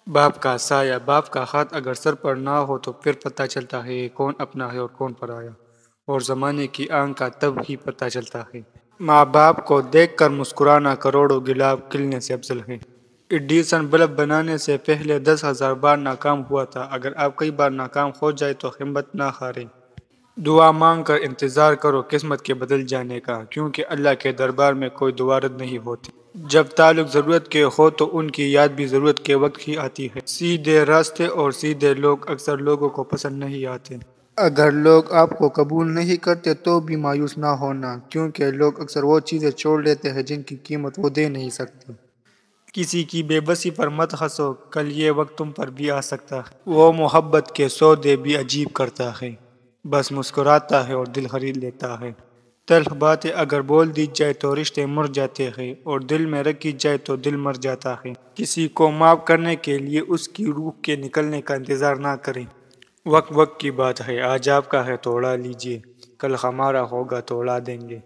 باپ کا سایہ، باپ کا ہاتھ اگر سر پر نہ ہو تو پھر پتہ چلتا ہے کون اپنا ہے اور کون پرایا، اور زمانے کی آنکھ کا تب ہی پتہ چلتا ہے۔ ماں باپ کو دیکھ کر مسکرانا کروڑوں گلاب کھلنے سے افضل ہے۔ ایڈیسن بلب بنانے سے پہلے 10,000 بار ناکام ہوا تھا۔ اگر آپ کئی بار ناکام ہو جائے تو ہمت نہ ہاریں۔ دعا مانگ کر انتظار کرو قسمت کے بدل جانے کا، کیونکہ اللہ کے دربار میں کوئی دعا رد نہیں ہوتی۔ جب تعلق ضرورت کے ہو تو ان کی یاد بھی ضرورت کے وقت ہی آتی ہے۔ سیدھے راستے اور سیدھے لوگ اکثر لوگوں کو پسند نہیں آتے۔ اگر لوگ آپ کو قبول نہیں کرتے تو بھی مایوس نہ ہونا، کیونکہ لوگ اکثر وہ چیزیں چھوڑ لیتے ہیں جن کی قیمت وہ دے نہیں سکتے۔ کسی کی بے بسی پر مت ہنسو، کل یہ وقت تم پر بھی آ سکتا ہے۔ وہ محبت کے سودے بھی عجیب کرتا ہے، بس مسکراتا ہے اور دل خرید لیتا ہے۔ تلخ باتیں اگر بول دی جائے تو رشتے مر جاتے ہیں، اور دل میں رکھی جائے تو دل مر جاتا ہے۔ کسی کو معاف کرنے کے لیے اس کی روح کے نکلنے کا انتظار نہ کریں۔ وقت کی بات ہے، آج آپ کا ہے تو اڑا لیجئے، کل ہمارا ہوگا تو اڑا دیں گے۔